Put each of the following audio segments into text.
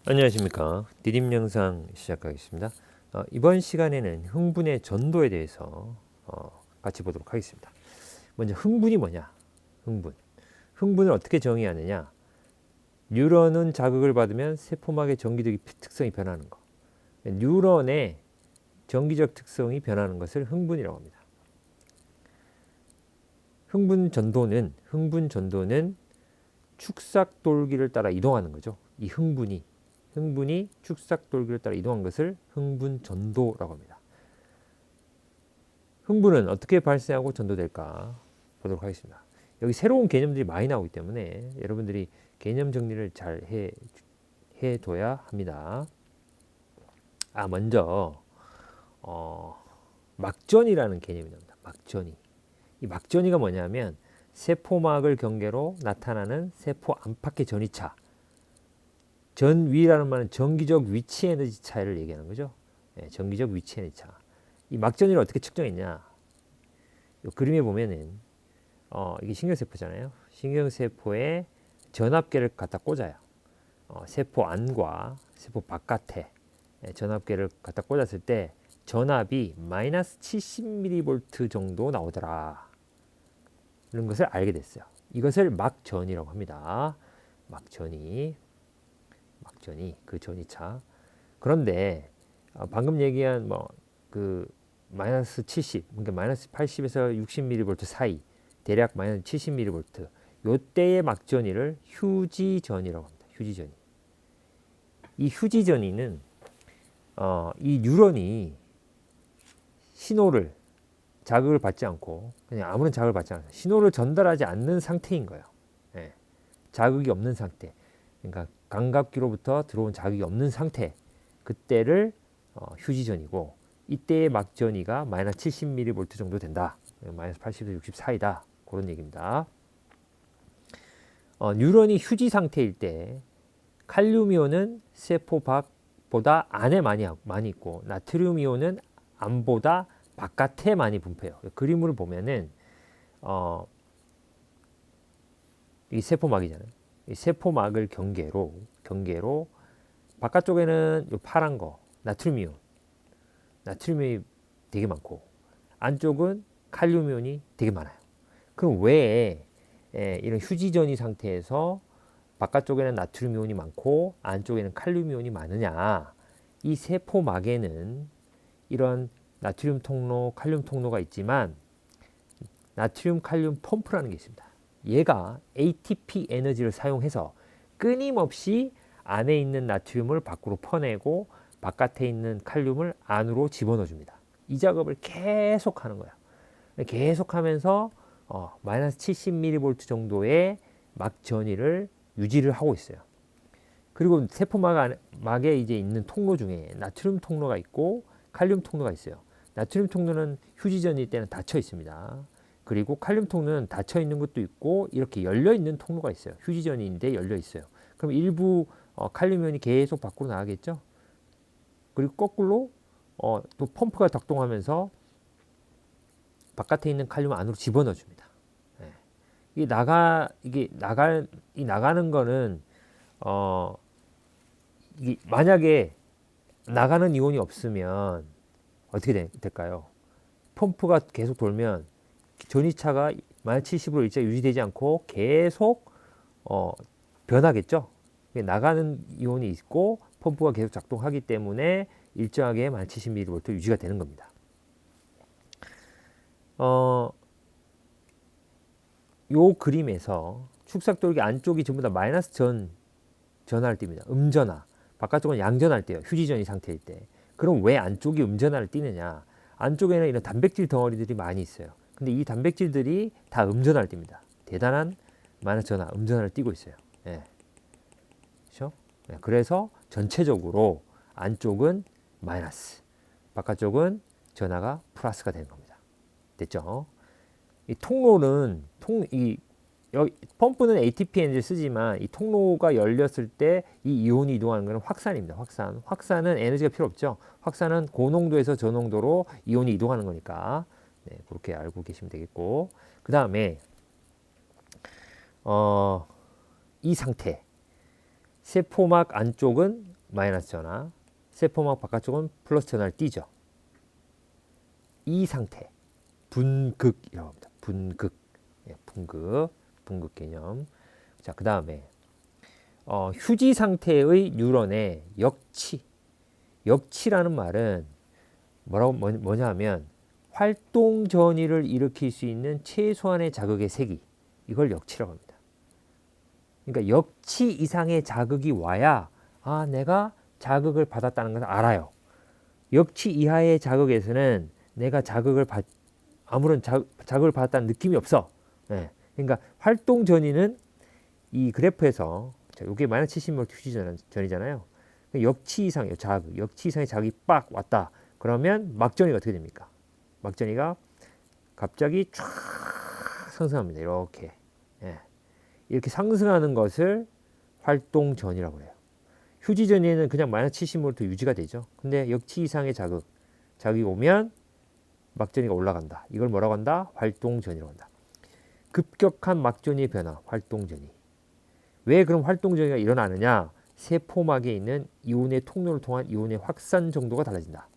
안녕하십니까. 디딤 영상 시작하겠습니다. 이번 시간에는 흥분의 전도에 대해서 같이 보도록 하겠습니다. 먼저 흥분이 뭐냐? 흥분을 어떻게 정의하느냐? 뉴런은 자극을 받으면 세포막의 전기적 특성이 변하는 거. 뉴런의 전기적 특성이 변하는 것을 흥분이라고 합니다. 흥분 전도는 축삭돌기를 따라 이동하는 거죠. 이 흥분이 축삭돌기를 따라 이동한 것을 흥분 전도라고 합니다. 흥분은 어떻게 발생하고 전도될까 보도록 하겠습니다. 여기 새로운 개념들이 많이 나오기 때문에 여러분들이 개념 정리를 잘 해둬야 합니다. 먼저 막전이라는 개념이 나옵니다. 이 막전이가 뭐냐면 세포막을 경계로 나타나는 세포 안팎의 전이차. 전위라는 말은 전기적 위치 에너지 차이를 얘기하는 거죠. 전기적 위치 에너지 차. 이 막전위를 어떻게 측정했냐? 이 그림에 보면은 이게 신경세포잖아요. 신경세포에 전압계를 갖다 꽂아요. 세포 안과 세포 바깥에 전압계를 갖다 꽂았을 때 전압이 마이너스 70mV 정도 나오더라. 이런 것을 알게 됐어요. 이것을 막전이라고 합니다. 막전이 그 전이차. 그런데 방금 얘기한 그 마이너스 70, 그러니까 마이너스 80에서 60mV 사이, 대략 마이너스 70mV. 요때의 막전이를 휴지전이라고 합니다. 휴지전이. 이 휴지전이는 이 뉴런이 신호를 자극을 받지 않고 그냥 아무런 자극을 받지 않아요. 신호를 전달하지 않는 상태인 거예요. 자극이 없는 상태. 그러니까 감각기로부터 들어온 자극이 없는 상태, 그때를 휴지전이고, 이때의 막전이가 마이너스 70mV 정도 된다. 마이너스 80에서 60 사이다. 그런 얘기입니다. 뉴런이 휴지 상태일 때 칼륨 이온은 세포 밖보다 안에 많이 있고, 나트륨 이온은 안보다 바깥에 많이 분포해요. 그림을 보면은 이 세포막이잖아요. 이 세포막을 경계로 바깥쪽에는 요 파란 거 나트륨이 되게 많고, 안쪽은 칼륨 이온이 되게 많아요. 그럼 왜 이런 휴지전이 상태에서 바깥쪽에는 나트륨 이온이 많고 안쪽에는 칼륨 이온이 많으냐? 이 세포막에는 이런 나트륨 통로, 칼륨 통로가 있지만 나트륨 칼륨 펌프라는 게 있습니다. 얘가 ATP 에너지를 사용해서 끊임없이 안에 있는 나트륨을 밖으로 퍼내고 바깥에 있는 칼륨을 안으로 집어넣어 줍니다. 이 작업을 계속 하는 거야. 계속 하면서 마이너스 70mV 정도의 막전이를 유지를 하고 있어요. 그리고 세포막에 이제 있는 통로 중에 나트륨 통로가 있고 칼륨 통로가 있어요. 나트륨 통로는 휴지전일 때는 닫혀 있습니다. 그리고 칼륨 통로는 닫혀 있는 것도 있고 이렇게 열려 있는 통로가 있어요. 휴지전인데 열려 있어요. 그럼 일부 칼륨 이온이 계속 밖으로 나가겠죠. 그리고 거꾸로 또 펌프가 작동하면서 바깥에 있는 칼륨을 안으로 집어넣어 줍니다. 이게 나가는 거는 이게 만약에 나가는 이온이 없으면 어떻게 될까요? 펌프가 계속 돌면 전이차가 마이너스 70으로 일자 유지되지 않고 계속 변하겠죠. 나가는 이온이 있고 펌프가 계속 작동하기 때문에 일정하게 마이너스 70mV 유지가 되는 겁니다. 요 그림에서 축삭돌기 안쪽이 전부 다 마이너스 전하를 띱니다. 음전하. 바깥쪽은 양전하를 떼요. 휴지전이 상태일 때. 그럼 왜 안쪽이 음전하를 띠느냐? 안쪽에는 이런 단백질 덩어리들이 많이 있어요. 근데 이 단백질들이 다 음전하를 띱니다. 대단한 마이너스 전하, 음전하를 띠고 있어요. 그렇죠? 그래서 전체적으로 안쪽은 마이너스, 바깥쪽은 전하가 플러스가 되는 겁니다. 됐죠? 이 통로는 여기 펌프는 ATP 에너지를 쓰지만 이 통로가 열렸을 때 이 이온이 이동하는 것은 확산입니다. 확산은 에너지가 필요 없죠. 확산은 고농도에서 저농도로 이온이 이동하는 거니까 그렇게 알고 계시면 되겠고, 그 다음에 이 상태 세포막 안쪽은 마이너스 전하, 세포막 바깥쪽은 플러스 전하를 띠죠. 이 상태, 분극이라고 합니다. 분극, 예, 분극 개념. 자, 그 다음에 휴지 상태의 뉴런의 역치라는 말은 뭐냐 하면 활동 전이를 일으킬 수 있는 최소한의 자극의 세기, 이걸 역치라고 합니다. 그러니까 역치 이상의 자극이 와야 내가 자극을 받았다는 것을 알아요. 역치 이하의 자극에서는 내가 아무런 자극을 받았다는 느낌이 없어. 예. 그러니까 활동 전이는 이 그래프에서 이게 마이너스 70V 휴지 전이잖아요. 역치 이상의 자극이 빡 왔다. 그러면 막전이가 어떻게 됩니까? 막전이가 갑자기 쫙 상승합니다. 이렇게. 예. 이렇게 상승하는 것을 활동전이라고 해요. 휴지전에는 그냥 마이너스 70V 유지가 되죠. 근데 역치 이상의 자극이 오면 막전이가 올라간다. 이걸 뭐라고 한다? 활동전이라고 한다. 급격한 막전이의 변화, 활동전이. 왜 그럼 활동전이가 일어나느냐? 세포막에 있는 이온의 통로를 통한 이온의 확산 정도가 달라진다.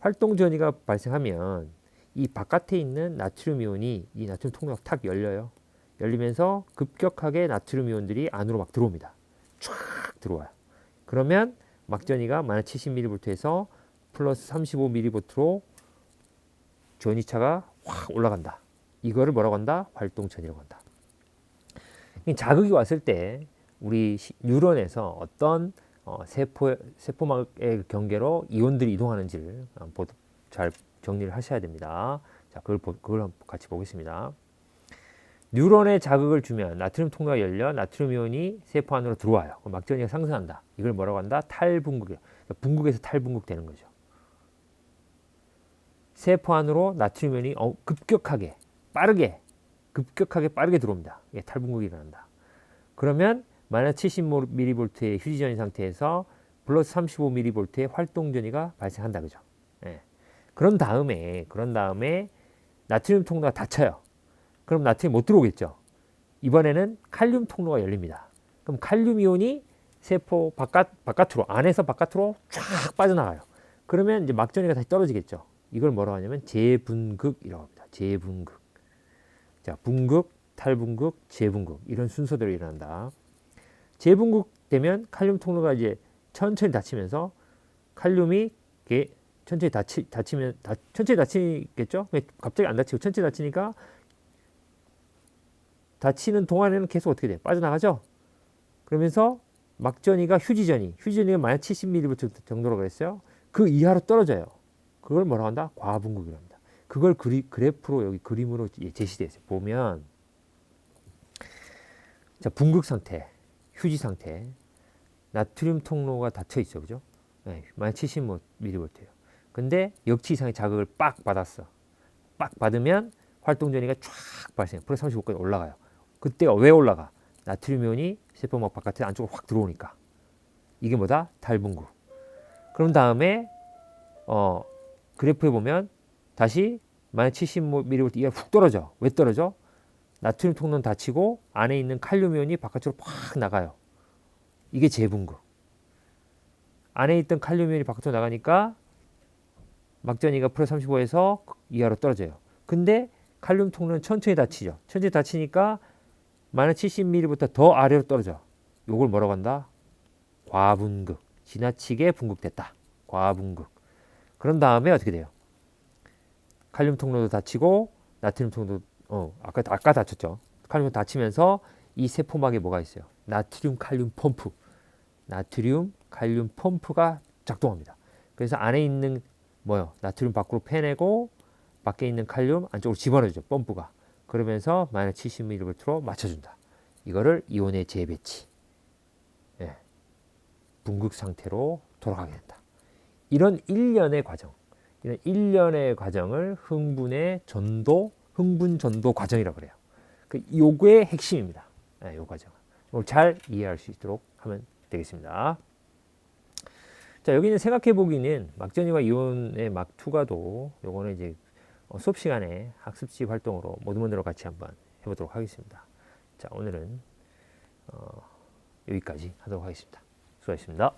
활동전이가 발생하면 이 바깥에 있는 나트륨 이온이 이 나트륨 통로가 탁 열려요. 열리면서 급격하게 나트륨 이온들이 안으로 막 들어옵니다. 쫙 들어와요. 그러면 막전이가 마이너스 70mV에서 플러스 35mV로 전이차가 확 올라간다. 이거를 뭐라고 한다? 활동전이라고 한다. 자극이 왔을 때 우리 뉴런에서 어떤 세포막의 경계로 이온들이 이동하는지를 잘 정리를 하셔야 됩니다. 자, 그걸 같이 보겠습니다. 뉴런에 자극을 주면 나트륨 통로가 열려 나트륨 이온이 세포 안으로 들어와요. 그럼 막전이가 상승한다. 이걸 뭐라고 한다? 탈분극이에요. 분극에서 탈분극 되는 거죠. 세포 안으로 나트륨 이온이 급격하게 빠르게 들어옵니다. 이게 탈분극이 일어난다. 그러면 마이너스 70mV의 휴지전이 상태에서 플러스 35mV의 활동전이가 발생한다. 그죠? 예. 그런 다음에 나트륨 통로가 닫혀요. 그럼 나트륨이 못 들어오겠죠. 이번에는 칼륨 통로가 열립니다. 그럼 칼륨 이온이 세포 바깥으로, 안에서 바깥으로 쫙 빠져나가요. 그러면 이제 막전이가 다시 떨어지겠죠. 이걸 뭐라고 하냐면 재분극이라고 합니다. 재분극. 자, 분극, 탈분극, 재분극. 이런 순서대로 일어난다. 재분극 되면 칼륨 통로가 이제 천천히 닫히면서 칼륨이 천천히 닫히겠죠? 갑자기 안 닫히고 천천히 닫히니까 닫히는 동안에는 계속 어떻게 돼요? 빠져나가죠? 그러면서 막전이가 휴지전이가 마이너스 70mV 정도로 그랬어요. 그 이하로 떨어져요. 그걸 뭐라고 한다? 과분극이라고 합니다. 그걸 그래프로 여기 그림으로 제시되어 있어요. 보면 자, 분극 상태, 휴지 상태, 나트륨 통로가 닫혀 있죠, 그죠? 네, 마이너스 70mV예요. 근데 역치 이상의 자극을 빡 받았어. 빡 받으면 활동전이가 쫙 발생해. 플러스 35까지 올라가요. 그때가 왜 올라가? 나트륨 이온이 세포막 바깥에 안쪽으로 확 들어오니까. 이게 뭐다? 탈분극. 그런 다음에 그래프에 보면 다시 마이너스 70mV 이하 훅 떨어져. 왜 떨어져? 나트륨 통로는 닫히고 안에 있는 칼륨 이온이 바깥으로 팍 나가요. 이게 재분극. 안에 있던 칼륨 이온이 바깥으로 나가니까 막전이가 플러스 35에서 이하로 떨어져요. 근데 칼륨 통로는 천천히 닫히죠. 천천히 닫히니까 마이너스 70mV보다 더 아래로 떨어져. 요걸 뭐라고 한다? 과분극. 지나치게 분극됐다. 과분극. 그런 다음에 어떻게 돼요? 칼륨 통로도 닫히고 나트륨 통로도 아까 닫혔죠. 칼륨 닫히면서 이 세포막에 뭐가 있어요? 나트륨 칼륨 펌프가 작동합니다. 그래서 안에 있는 나트륨 밖으로 빼내고 밖에 있는 칼륨 안쪽으로 집어넣어주죠. 펌프가. 그러면서 마이너스 70mV로 맞춰준다. 이거를 이온의 재배치. 예. 분극 상태로 돌아가게 된다. 이런 일련의 과정을 흥분 전도 과정이라고 그래요. 요거의 핵심입니다. 요 과정. 이걸 잘 이해할 수 있도록 하면 되겠습니다. 자, 여기는 생각해 보기는 막전이와 이온의 막투가도 요거는 이제 수업 시간에 학습지 활동으로 모두모두로 같이 한번 해보도록 하겠습니다. 자, 오늘은 여기까지 하도록 하겠습니다. 수고하셨습니다.